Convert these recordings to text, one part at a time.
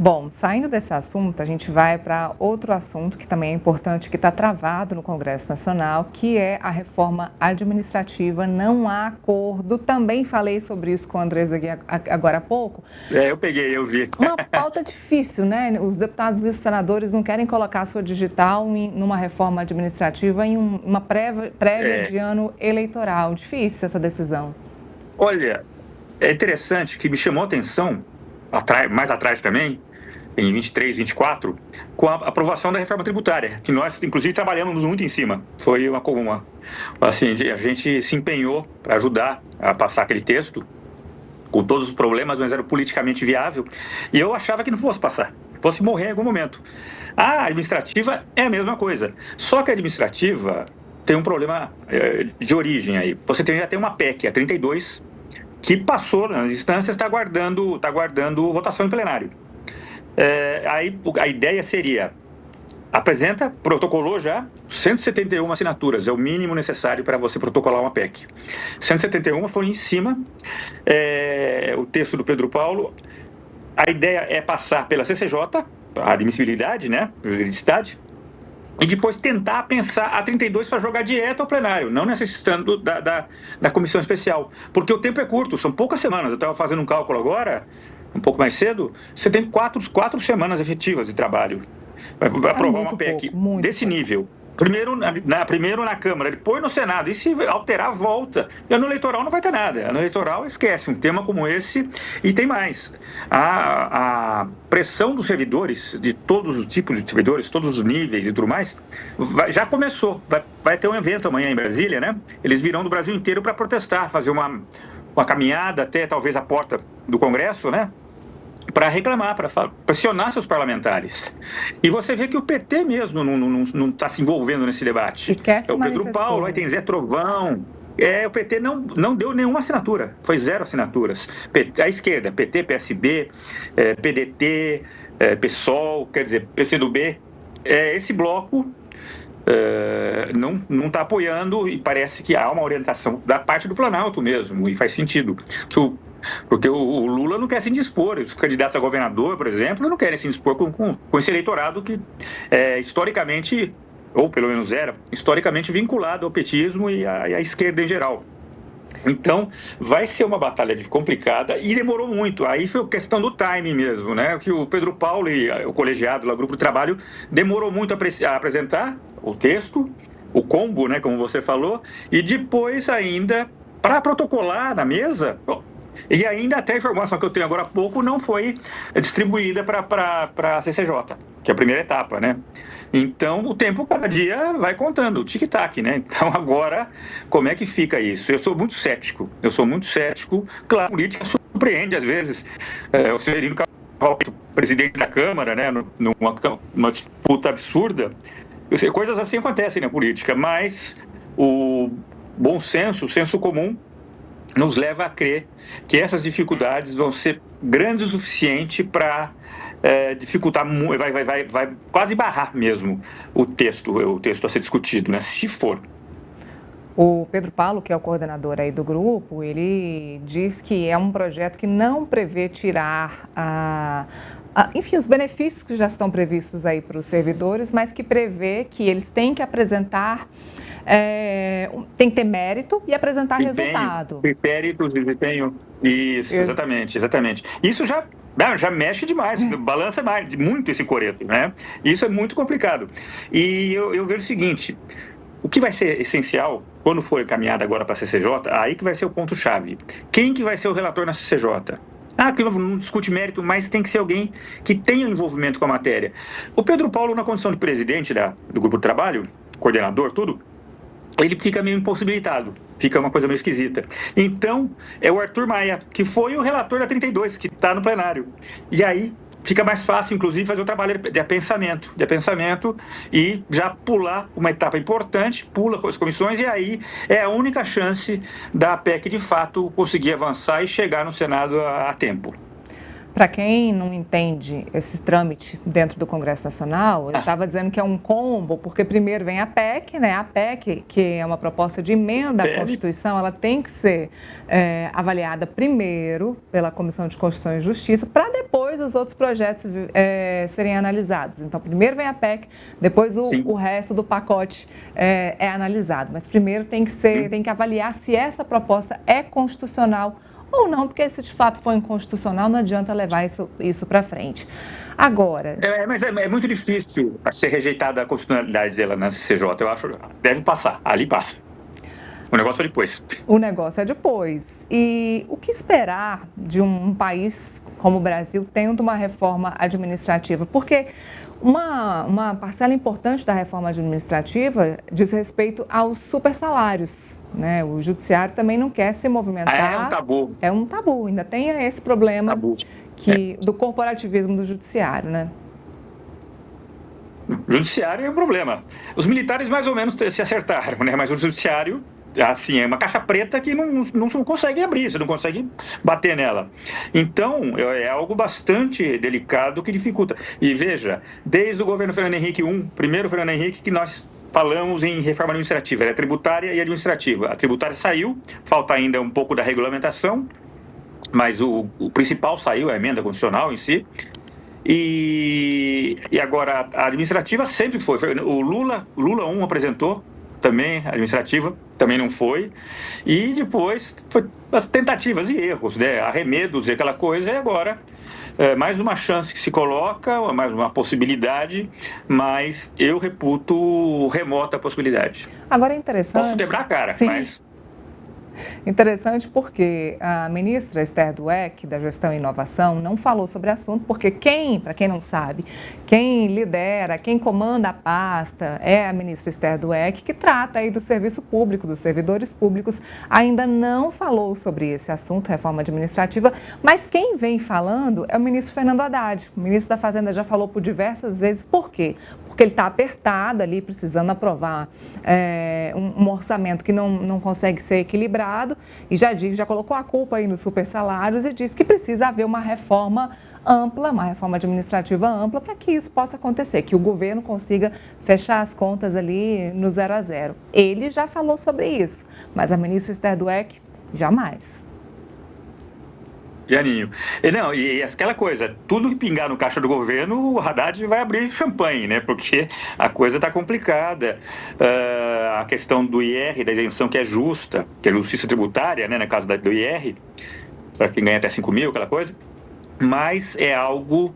Bom, saindo desse assunto, a gente vai para outro assunto que também é importante, que está travado no Congresso Nacional, que é a reforma administrativa. Não há acordo. Também falei sobre isso com a Andresa aqui agora há pouco. Eu vi. Uma pauta difícil, né? Os deputados e os senadores não querem colocar a sua digital numa reforma administrativa em uma prévia de ano eleitoral. Difícil essa decisão. Olha, é interessante que me chamou a atenção, mais atrás também, em 23, 24, com a aprovação da reforma tributária, que nós, inclusive, trabalhamos muito em cima. Foi assim, a gente se empenhou para ajudar a passar aquele texto, com todos os problemas, mas era politicamente viável, e eu achava que não fosse passar, fosse morrer em algum momento. A administrativa é a mesma coisa, só que a administrativa tem um problema de origem aí. Você já tem uma PEC, a 32, que passou nas instâncias, está aguardando votação em plenário. Aí a ideia seria, protocolou já 171 assinaturas, é o mínimo necessário para você protocolar uma PEC. 171 foram em cima, o texto do Pedro Paulo. A ideia é passar pela CCJ, a admissibilidade, né, juridicidade, e depois tentar pensar a 32 para jogar direto ao plenário, não necessitando da comissão especial, porque o tempo é curto, são poucas semanas. Eu estava fazendo um cálculo agora, um pouco mais cedo, você tem quatro semanas efetivas de trabalho. Vai aprovar uma PEC desse nível. Primeiro na Câmara, depois no Senado. E se alterar, volta. E ano eleitoral não vai ter nada. Ano eleitoral, esquece. Um tema como esse. E tem mais. A pressão dos servidores, de todos os tipos de servidores, todos os níveis e tudo mais, já começou. Vai ter um evento amanhã em Brasília, né? Eles virão do Brasil inteiro para protestar, fazer uma caminhada até talvez a porta do Congresso, né? Para reclamar, para pressionar seus parlamentares. E você vê que o PT mesmo não está se envolvendo nesse debate. É o Pedro Paulo, aí tem Zé Trovão. O PT não deu nenhuma assinatura, foi 0 assinaturas. A esquerda, PT, PSB, PDT, PSOL, quer dizer, PCdoB. Esse bloco não está apoiando, e parece que há uma orientação da parte do Planalto mesmo, e faz sentido. Porque o Lula não quer se indispor, os candidatos a governador, por exemplo, não querem se indispor com esse eleitorado que historicamente, ou pelo menos era, historicamente vinculado ao petismo e à esquerda em geral. Então, vai ser uma batalha complicada e demorou muito. Aí foi questão do timing mesmo, né? Que o Pedro Paulo e o colegiado lá, o grupo de trabalho, demorou muito a apresentar o texto, o combo, né, como você falou, e depois ainda, para protocolar na mesa... E ainda até a informação que eu tenho agora há pouco não foi distribuída para a CCJ, que é a primeira etapa, né? Então, o tempo cada dia vai contando, o tic-tac, né? Então, agora, como é que fica isso? Eu sou muito cético. Claro, a política surpreende, às vezes. O Severino Cavalcante, presidente da Câmara, né? Numa disputa absurda. Coisas assim acontecem na política, mas o bom senso, o senso comum, nos leva a crer que essas dificuldades vão ser grandes o suficiente para dificultar, vai quase barrar mesmo o texto a ser discutido, né, se for. O Pedro Paulo, que é o coordenador aí do grupo, ele diz que é um projeto que não prevê tirar enfim, os benefícios que já estão previstos aí para os servidores, mas que prevê que eles têm que apresentar, tem que ter mérito e apresentar resultado. Méritos, desempenho. Isso, exatamente. Isso já mexe demais, balança muito esse coreto, né? Isso é muito complicado. E eu vejo o seguinte, o que vai ser essencial, quando for encaminhado agora para a CCJ, aí que vai ser o ponto-chave. Quem que vai ser o relator na CCJ? Que não discute mérito, mas tem que ser alguém que tenha envolvimento com a matéria. O Pedro Paulo, na condição de presidente do grupo de trabalho, coordenador, tudo, ele fica meio impossibilitado, fica uma coisa meio esquisita. Então, é o Arthur Maia, que foi o relator da 32, que está no plenário. E aí fica mais fácil, inclusive, fazer o trabalho de pensamento e já pular uma etapa importante, pula as comissões, e aí é a única chance da PEC, de fato, conseguir avançar e chegar no Senado a tempo. Para quem não entende esse trâmite dentro do Congresso Nacional, eu estava dizendo que é um combo, porque primeiro vem a PEC, né? A PEC, que é uma proposta de emenda à Constituição, ela tem que ser avaliada primeiro pela Comissão de Constituição e Justiça, para depois os outros projetos serem analisados. Então, primeiro vem a PEC, depois o resto do pacote é analisado. Mas primeiro tem que avaliar se essa proposta é constitucional ou não, porque se de fato for inconstitucional, não adianta levar isso para frente. Agora... Mas é muito difícil ser rejeitada a constitucionalidade dela na CCJ, eu acho. Deve passar, ali passa. O negócio é depois. O negócio é depois. E o que esperar de um país como o Brasil tendo uma reforma administrativa? Porque uma parcela importante da reforma administrativa diz respeito aos supersalários, né? O judiciário também não quer se movimentar. É um tabu. É um tabu, ainda tem esse problema do corporativismo do judiciário, né? O judiciário é um problema. Os militares mais ou menos se acertaram, né? Mas o judiciário, assim, é uma caixa preta que não consegue abrir, você não consegue bater nela. Então, é algo bastante delicado que dificulta. E veja, desde o governo Fernando Henrique I, primeiro Fernando Henrique, que nós falamos em reforma administrativa, era tributária e administrativa. A tributária saiu, falta ainda um pouco da regulamentação, mas o principal saiu, a emenda constitucional em si. E agora, a administrativa sempre foi. O Lula 1 apresentou também, a administrativa, também não foi. E depois, foi as tentativas e erros, né? Arremedos e aquela coisa, e agora mais uma chance que se coloca, mais uma possibilidade, mas eu reputo remota a possibilidade. Agora é interessante... Posso quebrar a cara, sim, mas... Interessante porque a ministra Esther Dweck, da Gestão e Inovação, não falou sobre o assunto, porque para quem não sabe, quem lidera, quem comanda a pasta é a ministra Esther Dweck, que trata aí do serviço público, dos servidores públicos, ainda não falou sobre esse assunto, reforma administrativa, mas quem vem falando é o ministro Fernando Haddad. O ministro da Fazenda já falou por diversas vezes. Por quê? Porque ele está apertado ali, precisando aprovar um orçamento que não consegue ser equilibrado, e já colocou a culpa aí nos supersalários e diz que precisa haver uma reforma ampla, uma reforma administrativa ampla, para que isso possa acontecer, que o governo consiga fechar as contas ali no 0 a 0. Ele já falou sobre isso, mas a ministra Esther Dweck, jamais. Pianinho. E aquela coisa, tudo que pingar no caixa do governo, o Haddad vai abrir champanhe, né? Porque a coisa está complicada. A questão do IR, da isenção que é justa, que é justiça tributária, né? No caso do IR, para quem ganha até 5 mil, aquela coisa. Mas é algo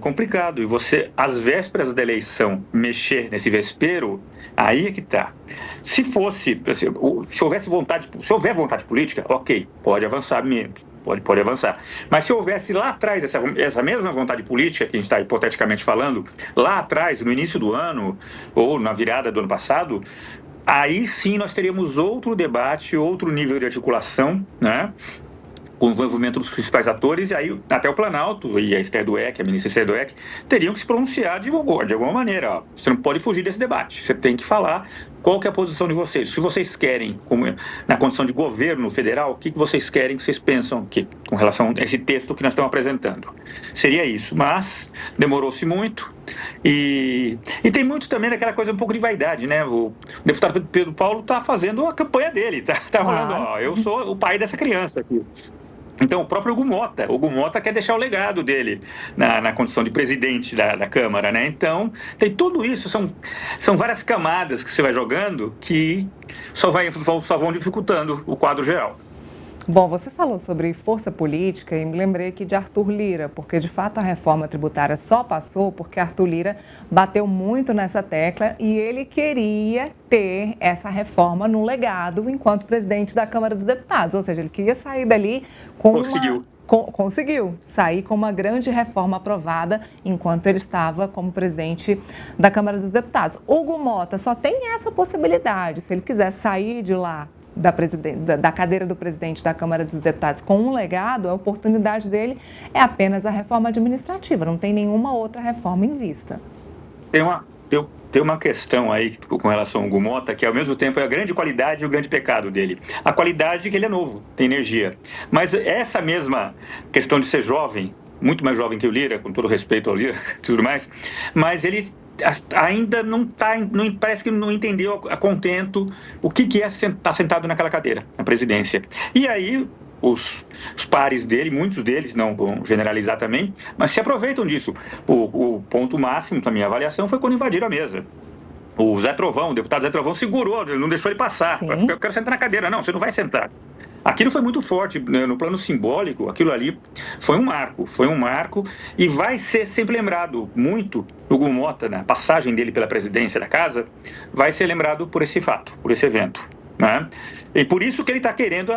complicado. E você, às vésperas da eleição, mexer nesse vespeiro, aí é que tá. Se houver vontade política, ok, pode avançar mesmo, pode avançar. Mas se houvesse lá atrás essa mesma vontade política, que a gente está hipoteticamente falando, lá atrás, no início do ano, ou na virada do ano passado, aí sim nós teríamos outro debate, outro nível de articulação, né? Com o envolvimento dos principais atores, e aí até o Planalto e a Esther Dweck, a ministra Esther Dweck, teriam que se pronunciar de alguma maneira. Ó. Você não pode fugir desse debate, você tem que falar qual que é a posição de vocês. Se vocês querem, na condição de governo federal, o que vocês querem, o que vocês pensam com relação a esse texto que nós estamos apresentando. Seria isso, mas demorou-se muito, e tem muito também daquela coisa um pouco de vaidade, né? O deputado Pedro Paulo está fazendo a campanha dele, tá falando, ó, eu sou o pai dessa criança aqui. Então, o próprio Hugo Mota quer deixar o legado dele na condição de presidente da Câmara, né? Então, tem tudo isso, são várias camadas que você vai jogando que só vão dificultando o quadro geral. Bom, você falou sobre força política e me lembrei aqui de Arthur Lira, porque de fato a reforma tributária só passou porque Arthur Lira bateu muito nessa tecla e ele queria ter essa reforma no legado enquanto presidente da Câmara dos Deputados, ou seja, ele queria sair dali com conseguiu sair com uma grande reforma aprovada enquanto ele estava como presidente da Câmara dos Deputados. Hugo Mota só tem essa possibilidade, se ele quiser sair de lá da cadeira do presidente da Câmara dos Deputados com um legado, a oportunidade dele é apenas a reforma administrativa, não tem nenhuma outra reforma em vista. tem uma questão aí com relação ao Hugo Mota, que ao mesmo tempo é a grande qualidade e o grande pecado dele. A qualidade é que ele é novo, tem energia. Mas essa mesma questão de ser jovem, muito mais jovem que o Lira, com todo respeito ao Lira e tudo mais, mas ele ainda parece que não entendeu a contento o que é estar sentado naquela cadeira, na presidência. E aí os pares dele, muitos deles, não vão generalizar também, mas se aproveitam disso. O ponto máximo, na minha avaliação, foi quando invadiram a mesa. O Zé Trovão, o deputado Zé Trovão segurou, não deixou ele passar. Eu quero sentar na cadeira. Não, você não vai sentar. Aquilo foi muito forte, né? No plano simbólico, aquilo ali foi um marco e vai ser sempre lembrado muito. O Hugo Mota, na passagem dele pela presidência da casa, vai ser lembrado por esse fato, por esse evento. Né? E por isso que ele está querendo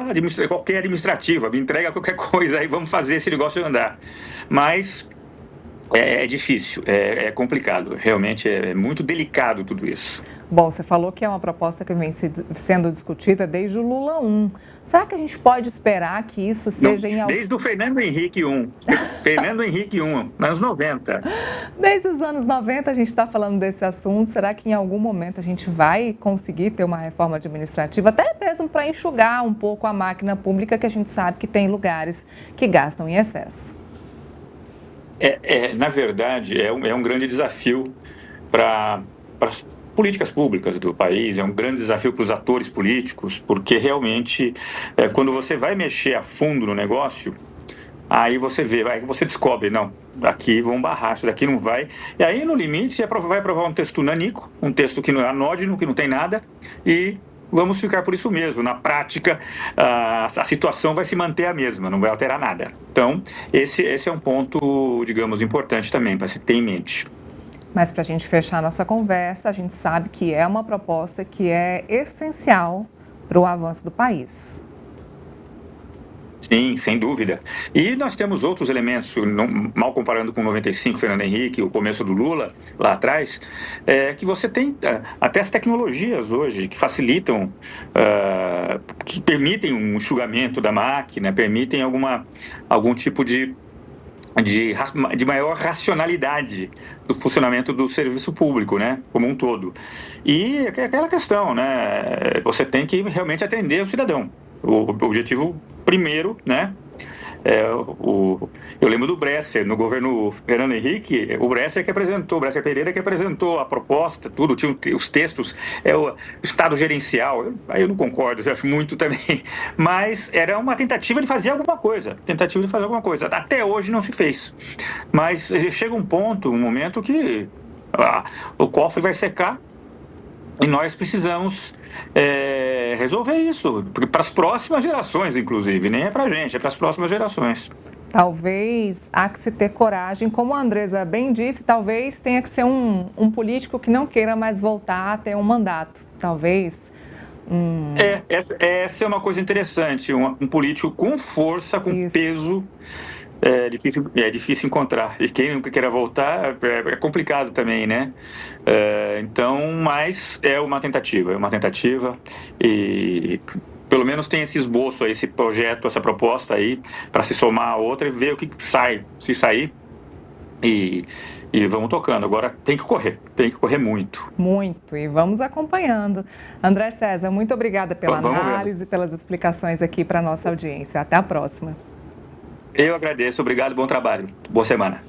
qualquer administrativa, me entrega qualquer coisa aí, vamos fazer esse negócio andar. Mas é difícil, é complicado, realmente é muito delicado tudo isso. Bom, você falou que é uma proposta que vem sendo discutida desde o Lula 1. Será que a gente pode esperar que isso seja em algum... Desde o Fernando Henrique 1. Fernando Henrique 1, nos anos 90. Desde os anos 90 a gente está falando desse assunto. Será que em algum momento a gente vai conseguir ter uma reforma administrativa, até mesmo para enxugar um pouco a máquina pública, que a gente sabe que tem lugares que gastam em excesso? Na verdade, é um grande desafio para as políticas públicas do país, é um grande desafio para os atores políticos, porque realmente, quando você vai mexer a fundo no negócio, aí você vê, aí você descobre, não, aqui vão barrar, isso daqui não vai. E aí, no limite, você vai aprovar um texto nanico, um texto que não é anódino, que não tem nada, e vamos ficar por isso mesmo. Na prática, a situação vai se manter a mesma, não vai alterar nada. Então, esse é um ponto, digamos, importante também, para se ter em mente. Mas para a gente fechar a nossa conversa, a gente sabe que é uma proposta que é essencial para o avanço do país. Sim, sem dúvida. E nós temos outros elementos, mal comparando com o 95, Fernando Henrique, o começo do Lula, lá atrás, que você tem até as tecnologias hoje que facilitam, que permitem um enxugamento da máquina, permitem algum tipo de maior racionalidade do funcionamento do serviço público, né, como um todo. E aquela questão, né, você tem que realmente atender o cidadão. O objetivo primeiro, né, eu lembro do Bresser, no governo Fernando Henrique, o Bresser Pereira que apresentou a proposta, tudo, tinha os textos, o Estado gerencial, aí eu não concordo, eu acho muito também, mas era uma tentativa de fazer alguma coisa, até hoje não se fez, mas chega um momento que o cofre vai secar, e nós precisamos resolver isso, para as próximas gerações, inclusive, nem é para a gente, é para as próximas gerações. Talvez há que se ter coragem, como a Andresa bem disse, talvez tenha que ser um político que não queira mais voltar a ter um mandato, talvez. Essa é uma coisa interessante, um político com força, com isso. Peso. É difícil encontrar. E quem nunca queira voltar é complicado também, né? Então, mas é uma tentativa e pelo menos tem esse esboço aí, esse projeto, essa proposta aí, para se somar a outra e ver o que sai, se sair e vamos tocando. Agora tem que correr muito. Muito, e vamos acompanhando. André César, muito obrigada pela análise, pelas explicações aqui para a nossa audiência. Até a próxima. Eu agradeço, obrigado, bom trabalho, boa semana.